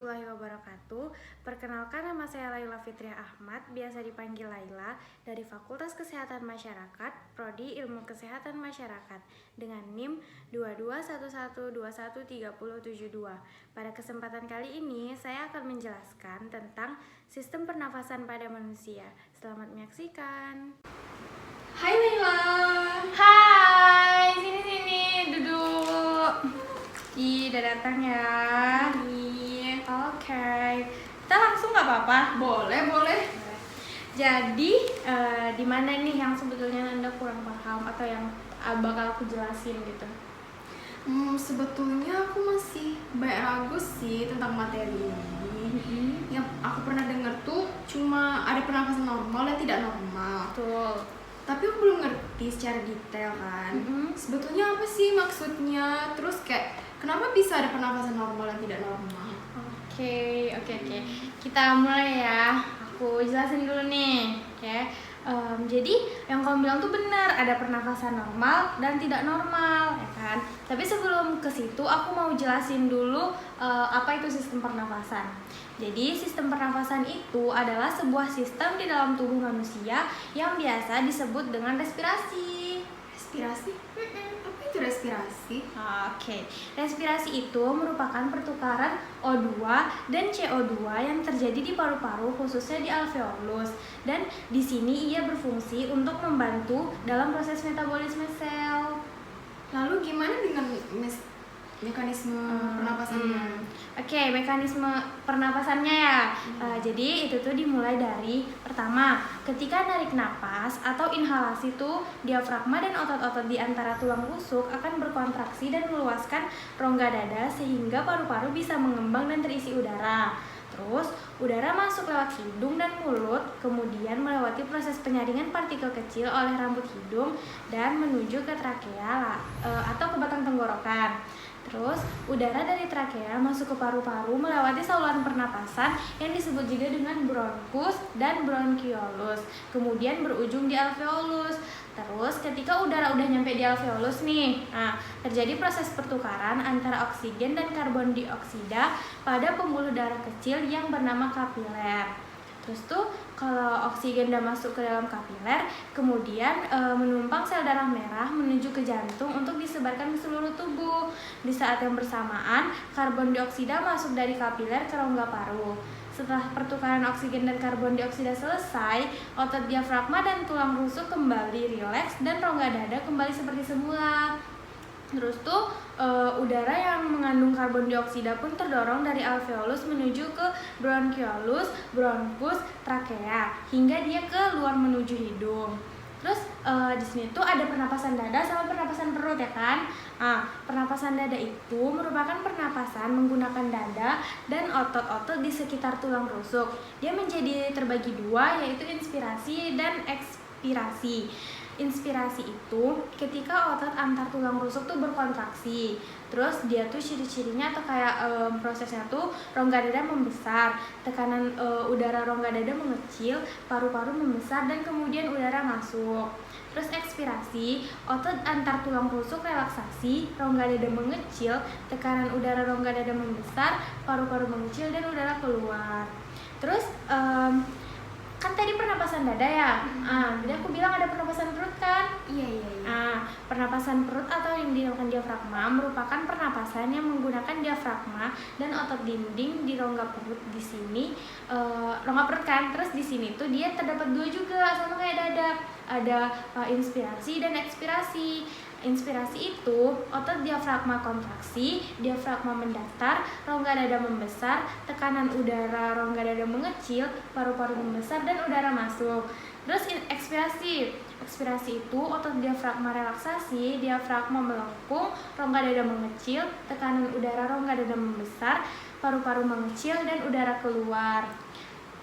Warahmatullahi wabarakatuh. Perkenalkan, nama saya Laila Fitriah Ahmad, biasa dipanggil Laila, dari Fakultas Kesehatan Masyarakat, Prodi Ilmu Kesehatan Masyarakat, dengan NIM 2211213072. Pada kesempatan kali ini, saya akan menjelaskan tentang sistem pernafasan pada manusia. Selamat menyaksikan. Hai Laila. Hai, sini duduk. Udah datang ya. Oke, kita langsung nggak apa-apa? Boleh. Jadi di mana nih yang sebetulnya Anda kurang paham atau yang bakal aku jelasin gitu? Sebetulnya aku masih banyak ragu sih tentang materi ini. Yang aku pernah dengar tuh cuma ada pernafasan normal dan tidak normal. Betul. Tapi aku belum ngerti secara detail kan. Sebetulnya apa sih maksudnya? Terus kayak kenapa bisa ada pernafasan normal dan tidak normal? Oke. Kita mulai ya. Aku jelasin dulu nih. Oke. Jadi yang kamu bilang tuh benar, ada pernafasan normal dan tidak normal, ya kan? Tapi sebelum ke situ, aku mau jelasin dulu apa itu sistem pernafasan. Jadi sistem pernafasan itu adalah sebuah sistem di dalam tubuh manusia yang biasa disebut dengan respirasi. Respirasi? Apa itu respirasi? Oke, respirasi itu merupakan pertukaran O2 dan CO2 yang terjadi di paru-paru, khususnya di alveolus. Dan di sini ia berfungsi untuk membantu dalam proses metabolisme sel. Lalu gimana dengan mekanisme pernapasannya? Oke, mekanisme pernapasannya ya. Jadi itu tuh dimulai dari pertama, ketika narik napas atau inhalasi tuh diafragma dan otot-otot di antara tulang rusuk akan berkontraksi dan meluaskan rongga dada sehingga paru-paru bisa mengembang dan terisi udara. Terus, udara masuk lewat hidung dan mulut, kemudian melewati proses penyaringan partikel kecil oleh rambut hidung dan menuju ke trakea atau ke batang tenggorokan. Terus, udara dari trakea masuk ke paru-paru melewati saluran pernapasan yang disebut juga dengan bronkus dan bronkiolus, kemudian berujung di alveolus. Terus, ketika udara udah nyampe di alveolus nih, terjadi proses pertukaran antara oksigen dan karbon dioksida pada pembuluh darah kecil yang bernama kapiler. Terus tuh kalau oksigen udah masuk ke dalam kapiler, kemudian menumpang sel darah merah menuju ke jantung untuk disebarkan ke seluruh tubuh. Di saat yang bersamaan, karbon dioksida masuk dari kapiler ke rongga paru. Setelah pertukaran oksigen dan karbon dioksida selesai, otot diafragma dan tulang rusuk kembali rileks dan rongga dada kembali seperti semula. Terus tuh udara yang mengandung karbon dioksida pun terdorong dari alveolus menuju ke bronkiolus, bronkus, trakea hingga dia keluar menuju hidung. Terus di sini tuh ada pernapasan dada sama pernapasan perut ya kan? Pernapasan dada itu merupakan pernapasan menggunakan dada dan otot-otot di sekitar tulang rusuk. Dia menjadi terbagi dua, yaitu inspirasi dan ekspirasi. Inspirasi itu ketika otot antar tulang rusuk tuh berkontraksi. Terus dia tuh ciri-cirinya atau kayak prosesnya tuh rongga dada membesar, tekanan udara rongga dada mengecil, paru-paru membesar dan kemudian udara masuk. Terus ekspirasi, otot antar tulang rusuk relaksasi, rongga dada mengecil, tekanan udara rongga dada membesar, paru-paru mengecil dan udara keluar. Terus kan tadi pernapasan dada ya, jadi aku bilang ada pernapasan perut kan? Iya. Pernapasan perut atau yang dinamakan diafragma merupakan pernapasan yang menggunakan diafragma dan otot dinding di rongga perut di sini, rongga perut kan. Terus di sini tuh dia terdapat dua juga sama kayak dada, ada inspirasi dan ekspirasi. Inspirasi itu otot diafragma kontraksi, diafragma mendatar, rongga dada membesar, tekanan udara rongga dada mengecil, paru-paru membesar dan udara masuk. Terus ekspirasi itu otot diafragma relaksasi, diafragma melengkung, rongga dada mengecil, tekanan udara rongga dada membesar, paru-paru mengecil dan udara keluar.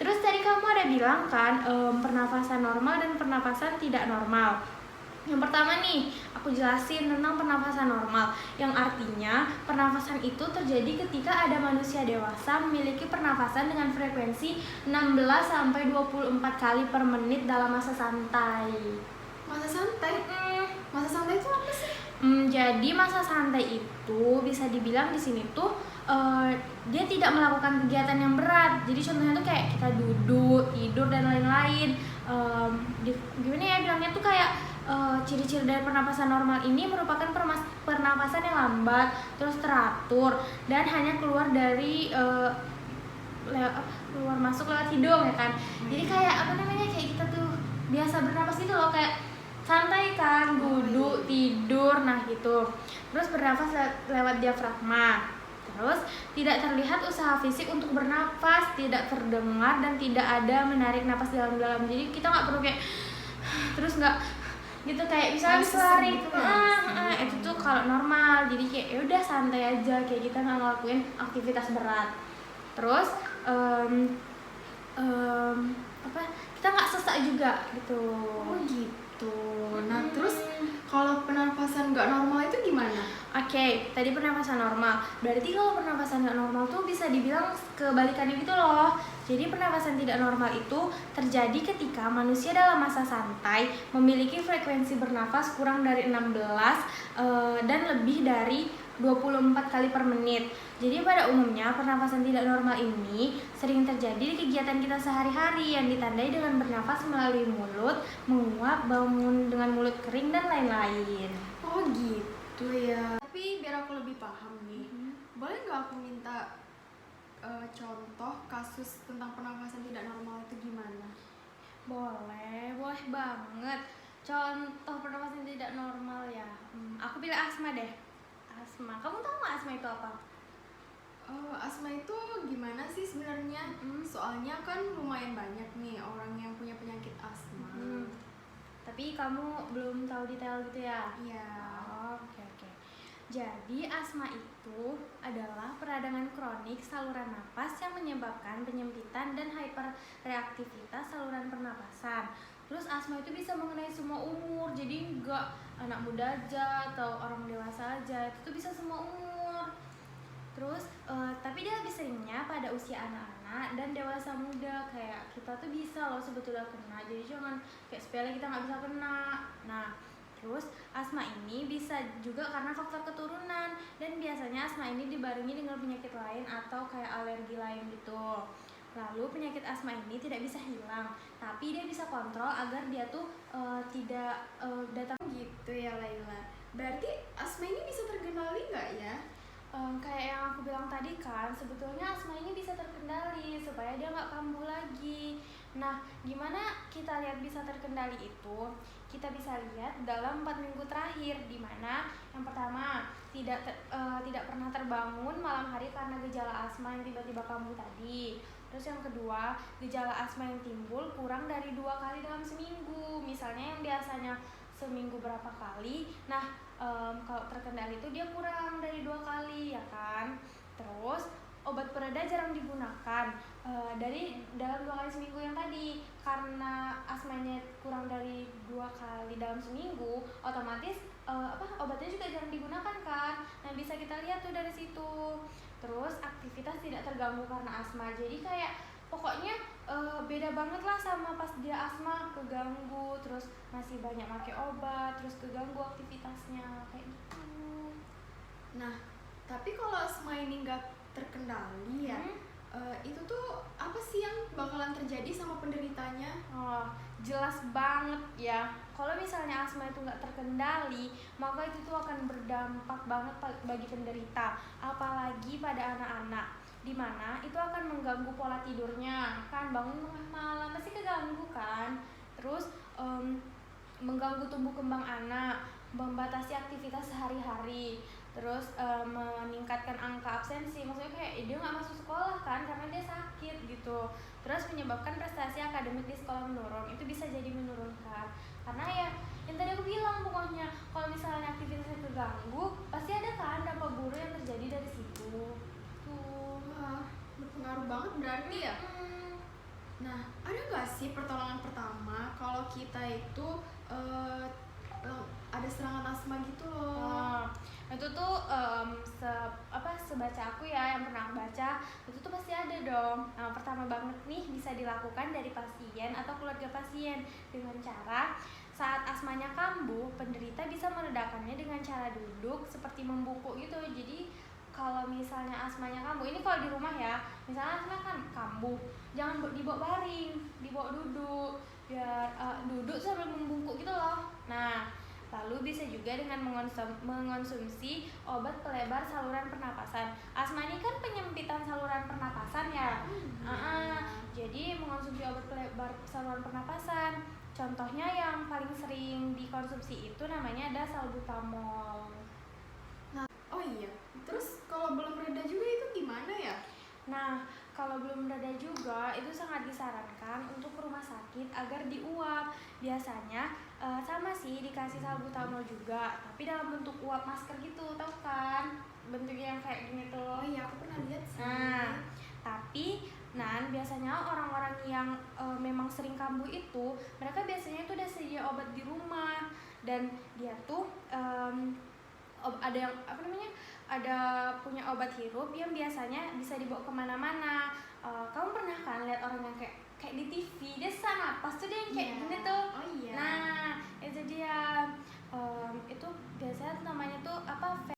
Terus tadi kamu ada bilang kan pernafasan normal dan pernafasan tidak normal. Yang pertama nih, aku jelasin tentang pernafasan normal, yang artinya pernafasan itu terjadi ketika ada manusia dewasa memiliki pernafasan dengan frekuensi 16-24 kali per menit dalam masa santai. Masa santai? Masa santai itu apa sih? Jadi masa santai itu bisa dibilang di sini tuh eh, dia tidak melakukan kegiatan yang berat. Jadi contohnya tuh kayak kita duduk, tidur dan lain-lain. Gimana ya bilangnya tuh kayak ciri-ciri dari pernapasan normal ini merupakan pernapasan yang lambat, terus teratur dan hanya keluar dari keluar masuk lewat hidung ya kan. Jadi kayak apa namanya, kayak kita tuh biasa bernapas gitu loh, kayak santai kan, duduk, tidur, nah gitu. Terus bernapas lewat diafragma. Terus tidak terlihat usaha fisik untuk bernapas, tidak terdengar dan tidak ada menarik napas dalam-dalam. Jadi kita nggak perlu kayak terus nggak gitu kayak bisa lari itu tuh kalau normal. Jadi kayak ya udah santai aja, kayak kita nggak ngelakuin aktivitas berat. Terus apa, kita nggak sesak juga gitu. Oh gitu. Nah terus kalau pernapasan nggak normal itu gimana? Oke, tadi pernapasan normal. Berarti kalau pernapasan nggak normal tuh bisa dibilang kebalikannya gitu loh. Jadi pernapasan tidak normal itu terjadi ketika manusia dalam masa santai memiliki frekuensi bernafas kurang dari 16 dan lebih dari 24 kali per menit. Jadi pada umumnya pernapasan tidak normal ini sering terjadi di kegiatan kita sehari-hari yang ditandai dengan bernafas melalui mulut, menguap, bangun dengan mulut kering dan lain-lain. Oh gitu ya. Tapi biar aku lebih paham nih, boleh nggak aku minta contoh kasus tentang pernapasan tidak normal itu gimana? Boleh banget. Contoh pernapasan tidak normal ya. Aku pilih asma deh. Asma. Kamu tahu nggak asma itu apa? Asma itu gimana sih sebenarnya? Soalnya kan lumayan banyak nih orang yang punya penyakit asma. Tapi kamu belum tahu detail gitu ya? Iya. Oke. Jadi asma itu adalah peradangan kronik saluran napas yang menyebabkan penyempitan dan hiperreaktivitas saluran pernapasan. Terus asma itu bisa mengenai semua umur, jadi enggak anak muda aja atau orang dewasa aja, itu tuh bisa semua umur. Terus tapi dia lebih seringnya pada usia anak-anak dan dewasa muda. Kayak kita tuh bisa loh sebetulnya kena, jadi jangan kayak sepele kita nggak bisa kena. Nah terus asma ini bisa juga karena faktor keturunan, dan biasanya asma ini dibarengi dengan penyakit lain atau kayak alergi lain gitu. Lalu penyakit asma ini tidak bisa hilang, tapi dia bisa kontrol agar dia tuh tidak datang. Gitu ya Laila. Berarti asma ini bisa terkendali nggak ya? Kayak yang aku bilang tadi kan, sebetulnya asma ini bisa terkendali supaya dia nggak kambuh lagi. Nah, gimana kita lihat bisa terkendali itu? Kita bisa lihat dalam 4 minggu terakhir, di mana yang pertama tidak pernah terbangun malam hari karena gejala asma yang tiba-tiba kambuh tadi. Terus yang kedua, gejala asma yang timbul kurang dari 2 kali dalam seminggu. Misalnya yang biasanya seminggu berapa kali, nah kalau terkendali itu dia kurang dari 2 kali ya kan. Terus obat pereda jarang digunakan dari dalam 2 kali seminggu yang tadi, karena asmanya kurang dari 2 kali dalam seminggu, otomatis obatnya juga jarang digunakan kan. Nah bisa kita lihat tuh dari situ. Terus aktivitas tidak terganggu karena asma, jadi kayak pokoknya beda banget lah sama pas dia asma keganggu, terus masih banyak pakai obat, terus keganggu aktivitasnya kayak gitu. Nah tapi kalau asma ini nggak terkendali ya, itu tuh apa sih yang bakalan terjadi sama penderitanya? Jelas banget ya, kalau misalnya asma itu nggak terkendali, maka itu tuh akan berdampak banget bagi penderita, apalagi pada anak-anak, dimana itu akan mengganggu pola tidurnya kan, bangun tengah malam pasti keganggu kan. Terus mengganggu tumbuh kembang anak, membatasi aktivitas sehari-hari. Terus meningkatkan angka absensi, maksudnya kayak dia nggak masuk sekolah kan karena dia sakit gitu. Terus menyebabkan prestasi akademik di sekolah menurun, itu bisa jadi menurunkan. Karena ya yang tadi aku bilang, pokoknya kalau misalnya aktivitasnya terganggu, pasti ada kan dampak buruk yang terjadi dari situ. Wah, berpengaruh banget berarti ya. Nah, ada nggak sih pertolongan pertama kalau kita itu ada serangan asma gitu loh? Itu tuh sebaca aku ya, yang pernah baca itu tuh pasti ada dong. Nah, pertama banget nih bisa dilakukan dari pasien atau keluarga pasien dengan cara saat asmanya kambuh, penderita bisa meredakannya dengan cara duduk seperti membungkuk gitu. Jadi kalau misalnya asmanya kambuh, ini kalau di rumah ya, misalnya asma kan kambuh, jangan dibawa baring, dibawa duduk, biar duduk sambil membungkuk gitu loh. Nah, lalu bisa juga dengan mengonsumsi obat pelebar saluran pernapasan. Asma ini kan penyempitan saluran pernapasan ya. Jadi mengonsumsi obat pelebar saluran pernapasan. Contohnya yang paling sering dikonsumsi itu namanya ada salbutamol. Nah, oh iya, terus kalau belum reda juga itu gimana ya? Nah, kalau belum reda juga itu sangat disarankan untuk ke rumah sakit agar diuap. Biasanya sama sih dikasih salbutamol juga, tapi dalam bentuk uap masker gitu, tahu kan? Bentuknya yang kayak gini tuh. Oh iya, aku pernah lihat sih. Nah, tapi biasanya orang-orang yang memang sering kambuh itu, mereka biasanya tuh udah sedia obat di rumah, dan dia tuh ada yang ada punya obat hirup yang biasanya bisa dibawa kemana-mana. Kamu pernah kan lihat orang yang kayak di TV dia sesak napas tuh, dia yang kayak gini tuh,